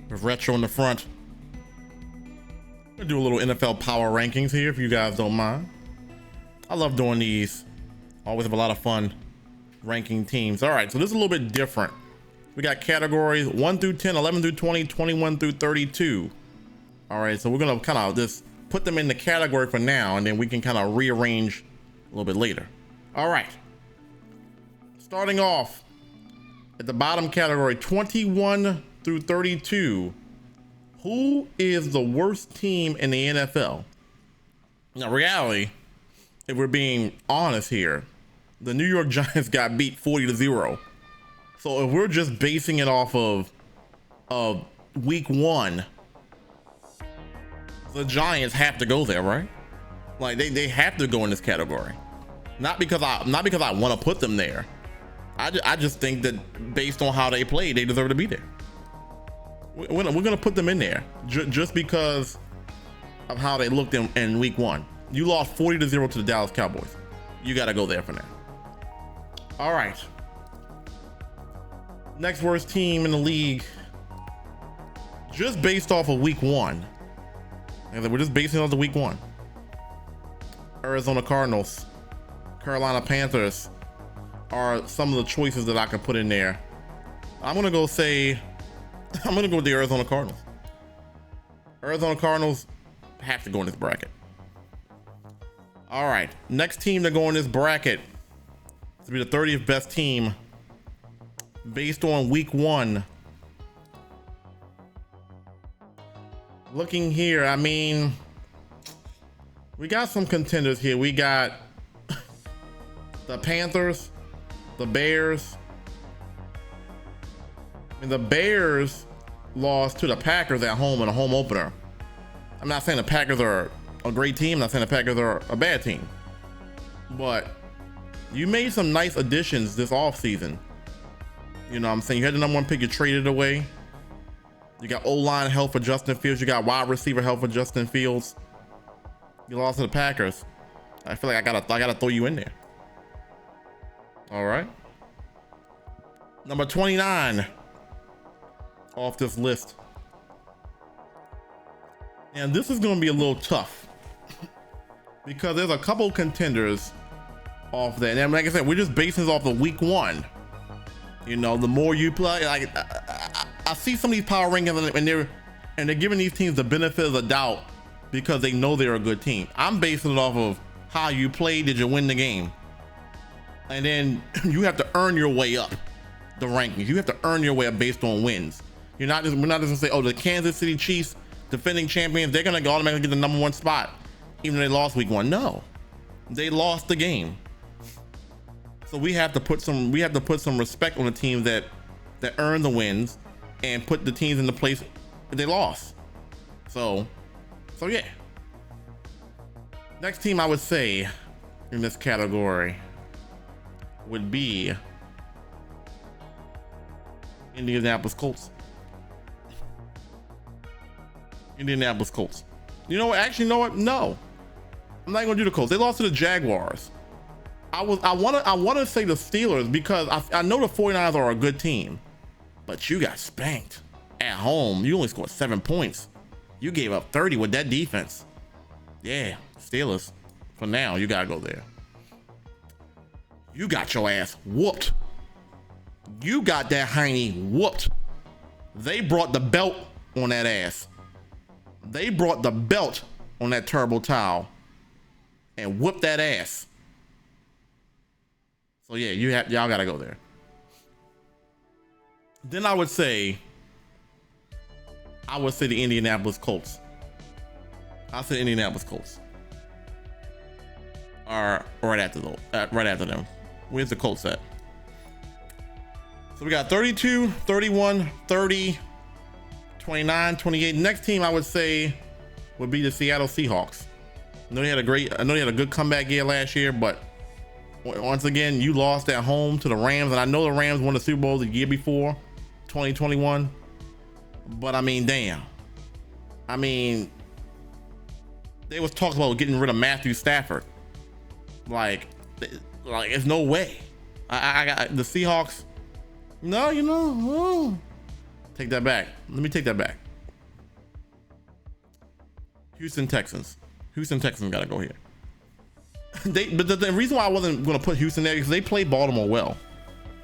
with retro in the front. I'm gonna do a little NFL power rankings here if you guys don't mind. I love doing these. Always have a lot of fun ranking teams. All right, so this is a little bit different. We got categories 1 through 10, 11 through 20, 21 through 32. All right, so we're gonna kind of just put them in the category for now, and then we can kind of rearrange a little bit later. All right, starting off at the bottom category, 21 through 32. Who is the worst team in the NFL? Now, reality, if we're being honest here, the New York Giants got beat 40-0. So if we're just basing it off of week 1, the Giants have to go there, right? Like they have to go in this category. Not because I want to put them there. I just think that based on how they played, they deserve to be there. We're gonna put them in there just because of how they looked in week 1. You lost 40-0 to the Dallas Cowboys. You got to go there for now. All right. Next worst team in the league, just based off of week 1. We're just basing it off the week 1. Arizona Cardinals, Carolina Panthers are some of the choices that I could put in there. I'm gonna go with the Arizona Cardinals. Arizona Cardinals have to go in this bracket. All right, next team to go in this bracket to be the 30th best team based on week 1. Looking here, I mean, we got some contenders here. We got the Panthers, the Bears. I mean, the Bears lost to the Packers at home in a home opener. I'm not saying the Packers are a great team. I'm not saying the Packers are a bad team. But you made some nice additions this offseason. You know what I'm saying? You had the number 1 pick, you traded away. You got O-line help for Justin Fields. You got wide receiver help for Justin Fields. You lost to the Packers. I feel like I gotta throw you in there. All right. Number 29 off this list. And this is gonna be a little tough because there's a couple contenders off there. And like I said, we're just basing this off of week 1. You know, the more you play, like I see some of these power rankings and they're giving these teams the benefit of the doubt because they know they're a good team. I'm basing it off of how you played. Did you win the game? And then you have to earn your way up the rankings. You have to earn your way up based on wins. We're not just gonna say, oh, the Kansas City Chiefs, defending champions, they're gonna automatically get the number 1 spot, even though they lost week 1. No, they lost the game. So we have to put some respect on the teams that earn the wins and put the teams in the place that they lost. So yeah. Next team I would say in this category would be Indianapolis Colts. Indianapolis Colts. You know what? Actually, you know what? No, I'm not gonna do the Colts. They lost to the Jaguars. I want to say the Steelers because I know the 49ers are a good team, but you got spanked at home. You only scored 7 points. You gave up 30 with that defense. Yeah, Steelers. For now, you gotta go there. You got your ass whooped. You got that hiney whooped. They brought the belt on that ass. They brought the belt on that turbo towel and whooped that ass. So yeah, y'all gotta go there. Then I would say the Indianapolis Colts. I said Indianapolis Colts are right after them. Where's the Colts at? So we got 32, 31, 30, 29, 28. Next team I would say would be the Seattle Seahawks. I know they had a good comeback year last year, but once again, you lost at home to the Rams, and I know the Rams won the Super Bowl the year before, 2021. But I mean, damn. I mean, they was talking about getting rid of Matthew Stafford. Like it's no way. I got the Seahawks. No, Take that back. Let me take that back. Houston Texans. Houston Texans gotta go here. But the reason why I wasn't gonna put Houston there is because they played Baltimore well.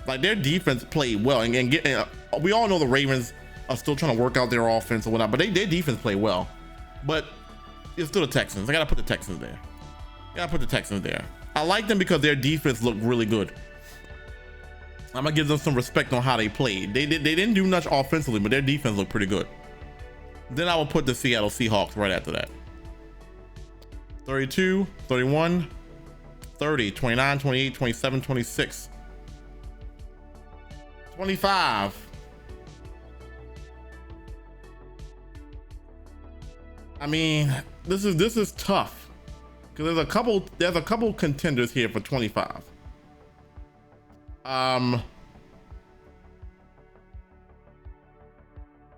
Like their defense played well, and we all know the Ravens are still trying to work out their offense or whatnot, but their defense played well. But it's still the Texans. I gotta put the Texans there. I like them because their defense looked really good. I'm gonna give them some respect on how they played. They didn't do much offensively, but their defense looked pretty good. Then I will put the Seattle Seahawks right after that. 32, 31, 30, 29, 28, 27, 26, 25. I mean, this is tough because there's a couple contenders here for 25. You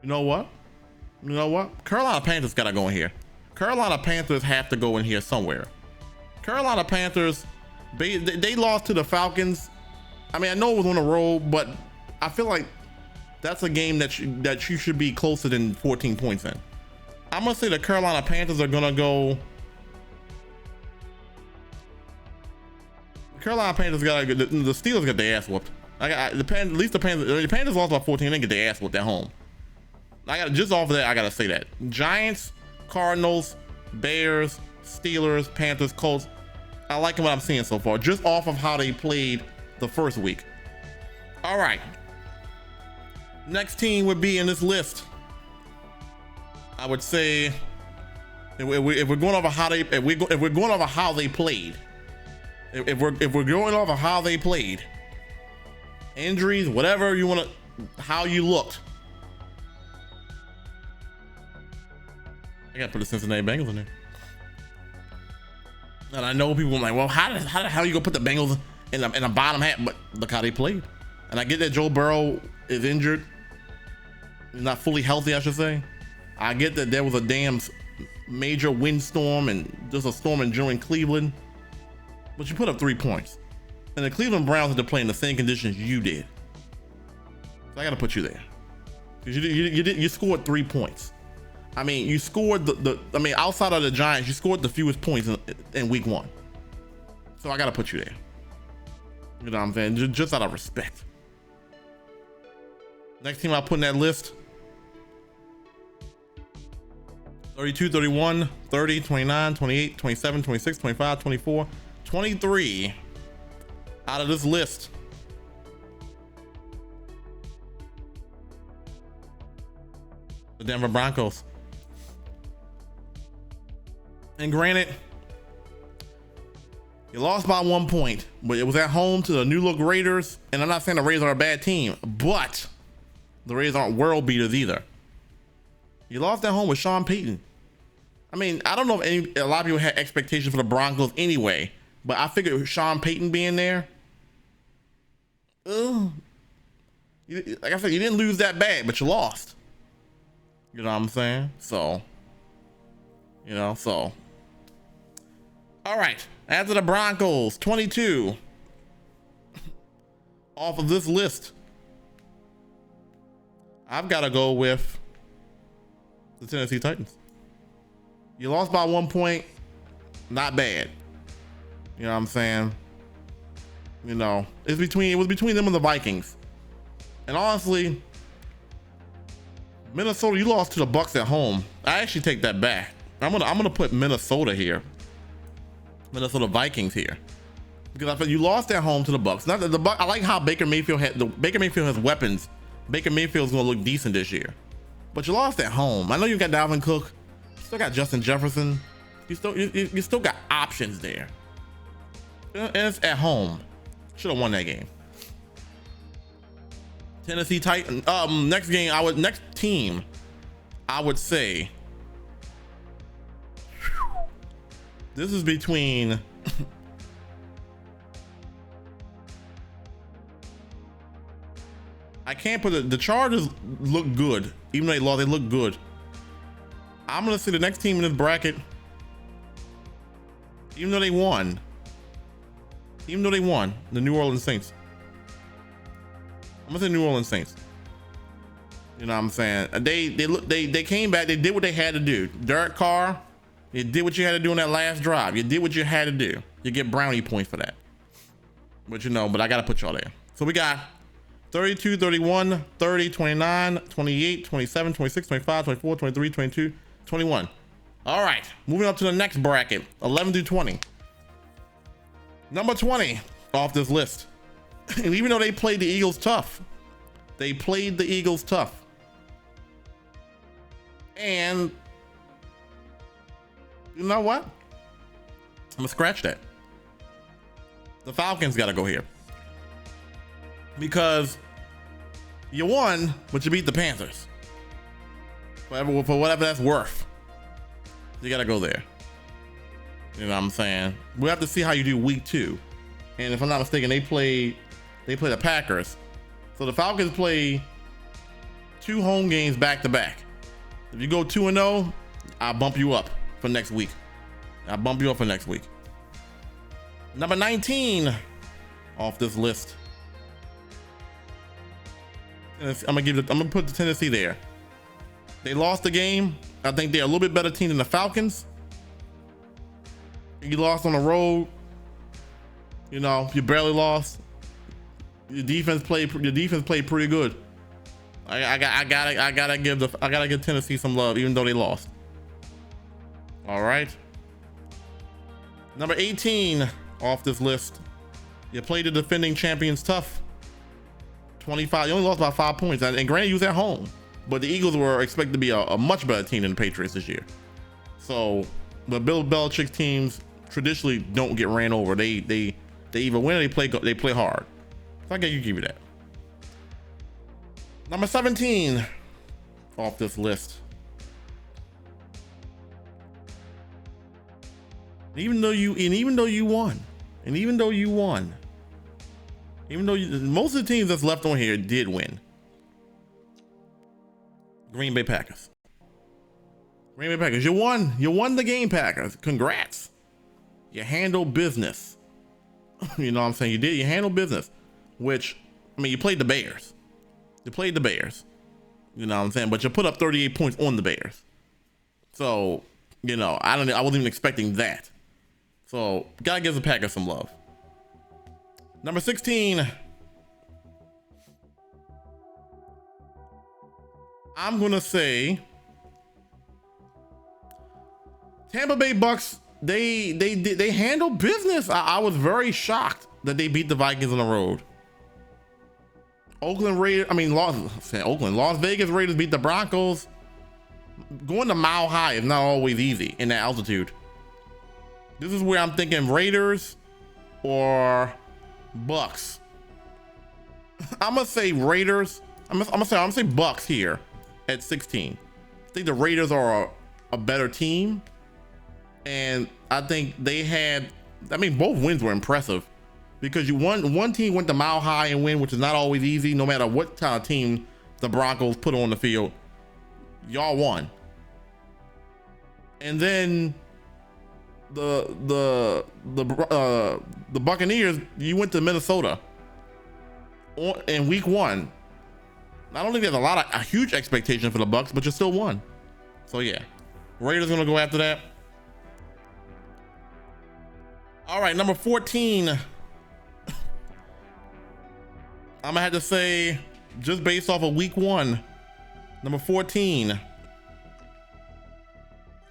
know what? Carolina Panthers gotta go in here. Carolina Panthers have to go in here somewhere. Carolina Panthers, they lost to the Falcons. I mean, I know it was on the road, but I feel like that's a game that you should be closer than 14 points in. I'm gonna say the Carolina Panthers are gonna go. Carolina Panthers got the Steelers got their ass whooped. At least the Panthers lost by 14. They get their ass whooped at home. Just off of that, I gotta say that Giants, Cardinals, Bears, Steelers, Panthers, Colts. I like what I'm seeing so far, just off of how they played the first week. All right, next team would be in this list. I would say if we're going over how they played. If we're going over how they played, injuries, whatever you want to, how you looked. I gotta put the Cincinnati Bengals in there. And I know people are like, well, how the hell you gonna put the Bengals in the bottom half? But look how they played. And I get that Joe Burrow is injured, not fully healthy, I should say. I get that there was a damn major windstorm and just a storm in general in Cleveland. But you put up 3 points, and the Cleveland Browns had to play in the same conditions you did. So I got to put you there because you scored 3 points. I mean, you scored I mean, outside of the Giants, you scored the fewest points in week 1. So I got to put you there. You know what I'm saying? Just out of respect. Next team I'll put in that list: 32, 31, 30, 29, 28, 27, 26, 25, 24. 23 out of this list. The Denver Broncos. And granted, you lost by 1 point, but it was at home to the new look Raiders. And I'm not saying the Raiders are a bad team, but the Raiders aren't world beaters either. You lost at home with Sean Payton. I mean, I don't know if a lot of people had expectations for the Broncos anyway. But I figured with Sean Payton being there, like I said, you didn't lose that bad, but you lost. You know what I'm saying? So, all right. After the Broncos, 22 off of this list, I've got to go with the Tennessee Titans. You lost by 1 point, not bad. You know what I'm saying? You know, it was between them and the Vikings. And honestly, Minnesota, you lost to the Bucs at home. I actually take that back. I'm gonna put Minnesota here. Minnesota Vikings here. Because I feel you lost at home to the Bucs. Not that the Bucs, I like how Baker Mayfield has weapons. Baker Mayfield's gonna look decent this year. But you lost at home. I know you got Dalvin Cook, you still got Justin Jefferson. You still got options there. And it's at home. Should have won that game. Tennessee Titans. Next team, I would say this is between I can't put it. The Chargers look good. Even though they lost, they look good. I'm gonna say the next team in this bracket, even though they won, the New Orleans Saints. I'm gonna say New Orleans Saints. You know what I'm saying? They came back. They did what they had to do. Derek Carr, you did what you had to do on that last drive. You did what you had to do. You get brownie points for that. But you know, but I got to put y'all there. So we got 32, 31, 30, 29, 28, 27, 26, 25, 24, 23, 22, 21. All right, moving up to the next bracket, 11 through 20. Number 20 off this list. And even though they played the Eagles tough, and you know what? I'm gonna scratch that. The Falcons gotta go here. Because you won, but you beat the Panthers. For whatever that's worth. You gotta go there. You know what I'm saying? We'll have to see how you do week 2. And if I'm not mistaken, they play the Packers. So the Falcons play 2 home games back to back. If you go 2-0, I'll bump you up for next week. Number 19 off this list. I'm gonna put the Tennessee there. They lost the game. I think they're a little bit better team than the Falcons. You lost on the road. You know, you barely lost. Your defense played pretty good. I gotta give Tennessee some love, even though they lost. All right. Number 18 off this list. You played the defending champions tough. 25. You only lost by 5 points, and granted, you was at home. But the Eagles were expected to be a much better team than the Patriots this year. So the Bill Belichick teams traditionally don't get ran over. They either win or they play hard. So I can give you that. Number 17 off this list. Even though you won, most of the teams that's left on here did win. Green Bay Packers. You won the game, Packers. Congrats. You handled business. You know what I'm saying? You handled business. Which, I mean, you played the Bears. You know what I'm saying? But you put up 38 points on the Bears. So, you know, I wasn't even expecting that. So, gotta give the Packers some love. Number 16. I'm gonna say Tampa Bay Bucks. They handled business. I was very shocked that they beat the Vikings on the road. Las Vegas Raiders beat the Broncos. Going to Mile High is not always easy in that altitude. This is where I'm thinking Raiders or Bucks. I'm gonna say Raiders. I'm gonna say Bucks here at 16. I think the Raiders are a better team, and I think both wins were impressive because one team went to Mile High and win, which is not always easy. No matter what kind of team the Broncos put on the field, y'all won. And then the Buccaneers, you went to Minnesota in week 1. I don't think there's a huge expectation for the Bucks, but you still won. So yeah, Raiders gonna go after that. All right, number 14. I'm gonna have to say, just based off of week 1, number 14.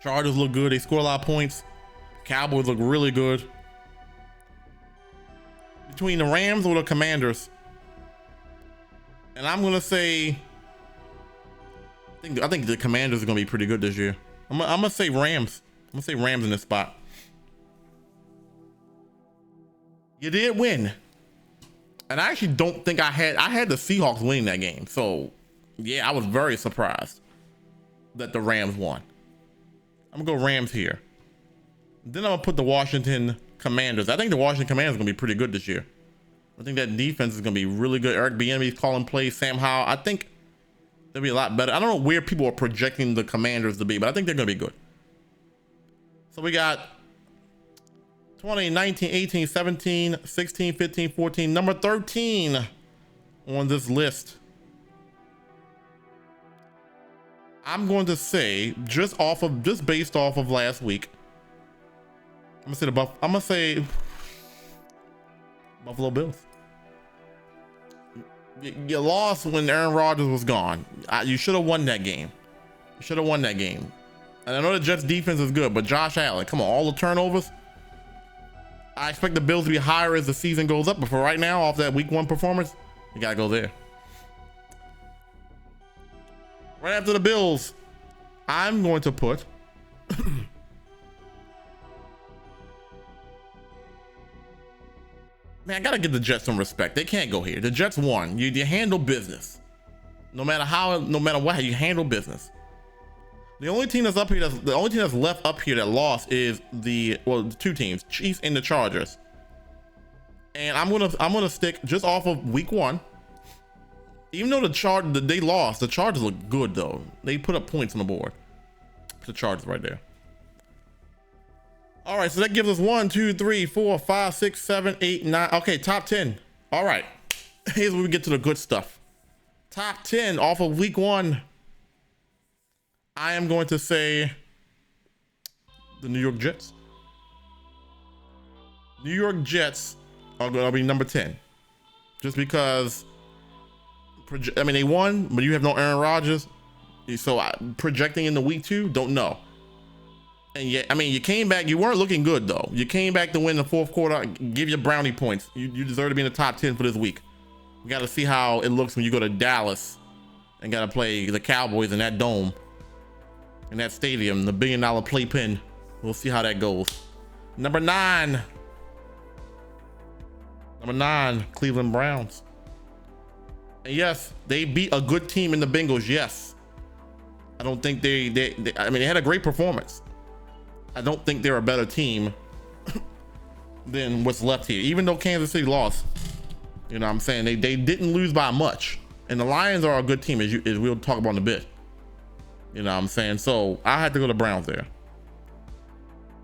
Chargers look good. They score a lot of points. Cowboys look really good. Between the Rams or the Commanders. And I'm gonna say, I think the Commanders are gonna be pretty good this year. I'm gonna say Rams. I'm gonna say Rams in this spot. You did win, and I actually don't think I had the Seahawks winning that game. So yeah, I was very surprised that the Rams won. I'm gonna go Rams here. Then I'm gonna put the Washington Commanders. I think the Washington Commanders are gonna be pretty good this year. I think that defense is gonna be really good. Eric Bieniemy's calling plays. Sam Howell. I think they'll be a lot better. I don't know where people are projecting the Commanders to be, but I think they're gonna be good. So we got 20, 19, 18, 17, 16, 15, 14. Number 13 on this list. I'm going to say just based off of last week. I'm gonna say Buffalo Bills. You lost when Aaron Rodgers was gone. You should have won that game. You should have won that game. And I know the Jets defense is good, but Josh Allen, come on, all the turnovers. I expect the Bills to be higher as the season goes up, but for right now, off that week 1 performance, you gotta go there. Right after the Bills, I'm going to put man, I gotta give the Jets some respect. They can't go here. The Jets won. You handle business. No matter what, you handle business. The only team that's up here, the only team that's left up here that lost is the two teams, Chiefs and the Chargers. And I'm gonna stick just off of week 1. Even though they lost, the Chargers look good though. They put up points on the board. The Chargers right there. All right, so that gives us 1, 2, 3, 4, 5, 6, 7, 8, 9. Okay, top 10. All right, here's where we get to the good stuff. Top 10 off of week 1. I am going to say the New York Jets. New York Jets are going to be number 10. Just because, I mean, they won, but you have no Aaron Rodgers. So projecting into week 2, don't know. And yet, I mean, you came back. You weren't looking good, though. You came back to win the 4th quarter, give you brownie points. You deserve to be in the top 10 for this week. We got to see how it looks when you go to Dallas and got to play the Cowboys in that dome. In that stadium, the $1 billion playpen. We'll see how that goes. Number 9, Cleveland Browns. And yes, they beat a good team in the Bengals. Yes, I don't think I mean, they had a great performance. I don't think they're a better team than what's left here. Even though Kansas City lost, you know what I'm saying, they didn't lose by much. And the Lions are a good team, as we'll talk about in a bit. You know what I'm saying? So I had to go to Browns there.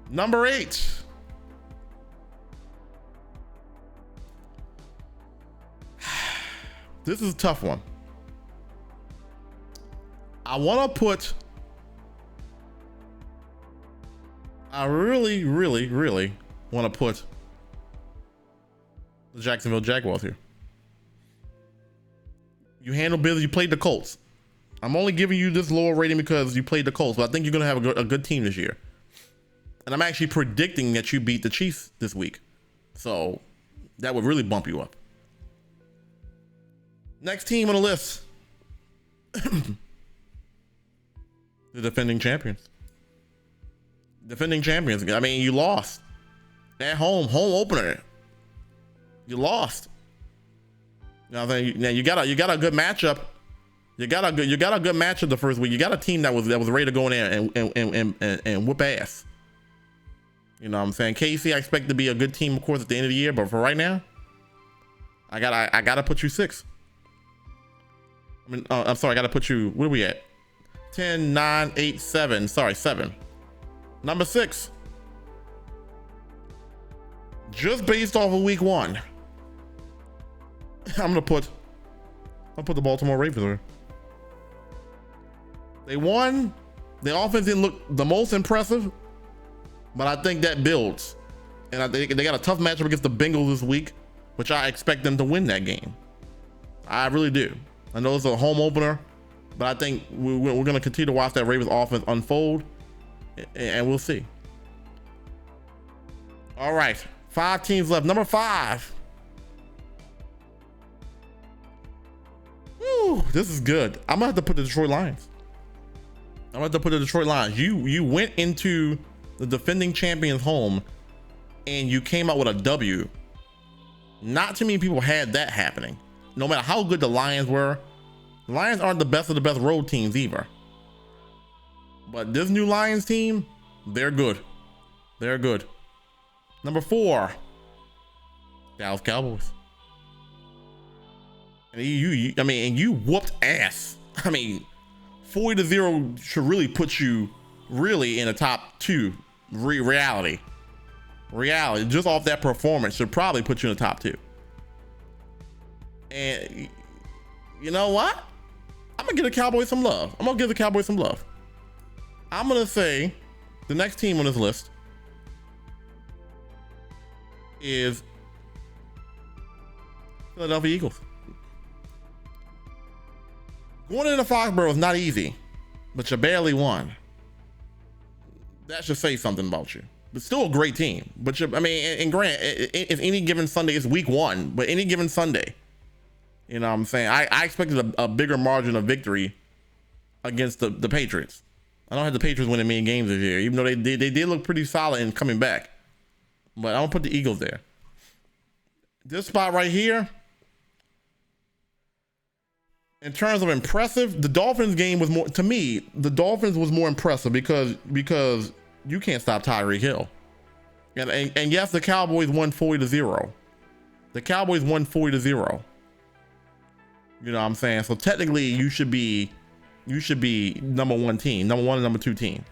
Number 8. This is a tough one. I really want to put the Jacksonville Jaguars here. You handle business. You played the Colts. I'm only giving you this lower rating because you played the Colts, but I think you're going to have a good team this year. And I'm actually predicting that you beat the Chiefs this week. So that would really bump you up. Next team on the list. The defending champions. Defending champions. I mean, you lost. At home opener. You lost. Now you got a good matchup. You got a good matchup the first week. You got a team that was ready to go in there and whoop ass. You know what I'm saying? KC, I expect to be a good team, of course, at the end of the year, but for right now, I gotta put you 6. I mean, I'm sorry, I gotta put you, where are we at? 10, 9, 8, 7. Sorry, 7. Number 6. Just based off of week 1, I'll put the Baltimore Ravens there. They won. The offense didn't look the most impressive, but I think that builds. And I think they got a tough matchup against the Bengals this week, which I expect them to win that game. I really do. I know it's a home opener, but I think we're going to continue to watch that Ravens offense unfold, and we'll see. All right, 5 teams left. Number 5. Woo, this is good. I'm gonna have to put the Detroit Lions. You went into the defending champions home and you came out with a W. Not too many people had that happening. No matter how good the Lions were, the Lions aren't the best of the best road teams either. But this new Lions team, they're good. They're good. Number 4, Dallas Cowboys. And you whooped ass. I mean, 40-0 should really put you really in the top 2. Reality, just off that performance should probably put you in the top 2. And you know what? I'm gonna give the Cowboys some love. I'm gonna say the next team on this list is Philadelphia Eagles. Going into Foxborough is not easy, but you barely won. That should say something about you. But still a great team. But I mean, and grant, if any given Sunday, it's week 1, but any given Sunday, you know what I'm saying? I expected a bigger margin of victory against the Patriots. I don't have the Patriots winning many games this year, even though they did look pretty solid in coming back. But I don't put the Eagles there. This spot right here, in terms of impressive, the Dolphins game was more, to me, the Dolphins was more impressive because you can't stop Tyreek Hill. And yes, the Cowboys won 40-0. The Cowboys won 40-0. You know what I'm saying? So technically you should be number 1 team, number 1 and number 2 team.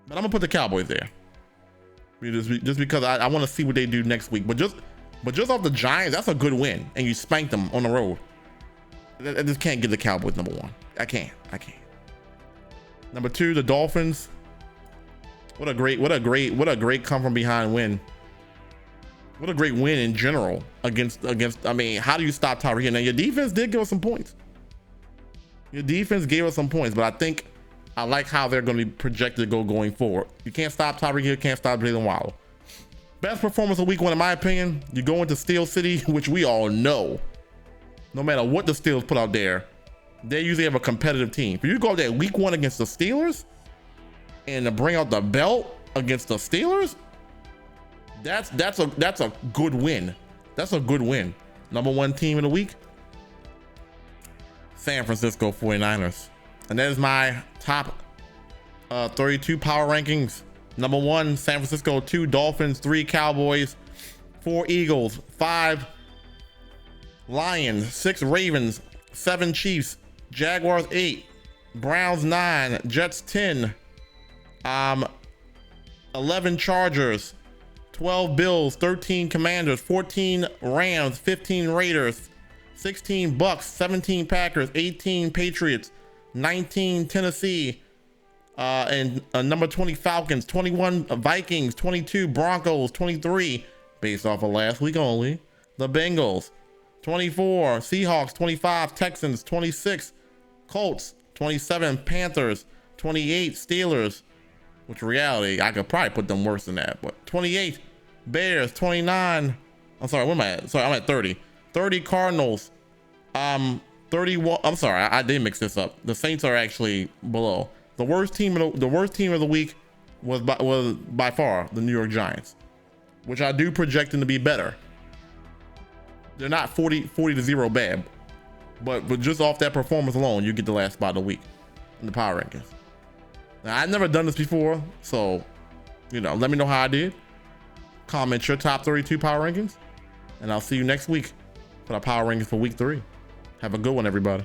But I'm gonna put the Cowboys there. Just because I want to see what they do next week. But just off the Giants, that's a good win. And you spanked them on the road. I just can't get the Cowboys number 1. I can't. Number 2, the Dolphins. What a great come from behind win. What a great win in general against. I mean, how do you stop Tyreek? Now your defense did give us some points. But I think I like how they're going to be projected to go going forward. You can't stop Tyreek Hill, can't stop Jalen Waddle. Best performance of week 1, in my opinion, you go into Steel City, which we all know, no matter what the Steelers put out there, they usually have a competitive team. If you go out there week 1 against the Steelers and to bring out the belt against the Steelers, that's a good win. That's a good win. Number 1 team of the week, San Francisco 49ers. And that is my top 32 power rankings. Number 1, San Francisco. 2, Dolphins. 3, Cowboys. 4, Eagles. 5, Lions. 6, Ravens. 7, Chiefs. Jaguars 8, Browns 9, Jets 10, 11 Chargers, 12 Bills, 13 Commanders, 14 Rams, 15 Raiders, 16 Bucks, 17 Packers, 18 Patriots, 19 Tennessee, and number 20 Falcons, 21 Vikings, 22 Broncos, 23 based off of last week only, the Bengals, 24 Seahawks, 25 Texans, 26 Colts, 27 Panthers, 28 Steelers, which reality I could probably put them worse than that, but 28 Bears, 29, I'm sorry, where am I at? Sorry, I'm at 30 Cardinals, 31, I'm sorry, I did mix this up. The Saints are actually below. The worst team of the week was by far the New York Giants, which I do project them to be better. They're not 40-0 bad, but just off that performance alone, you get the last spot of the week in the power rankings. Now, I've never done this before, so, you know, let me know how I did. Comment your top 32 power rankings, and I'll see you next week for the power rankings for week 3. Have a good one, everybody.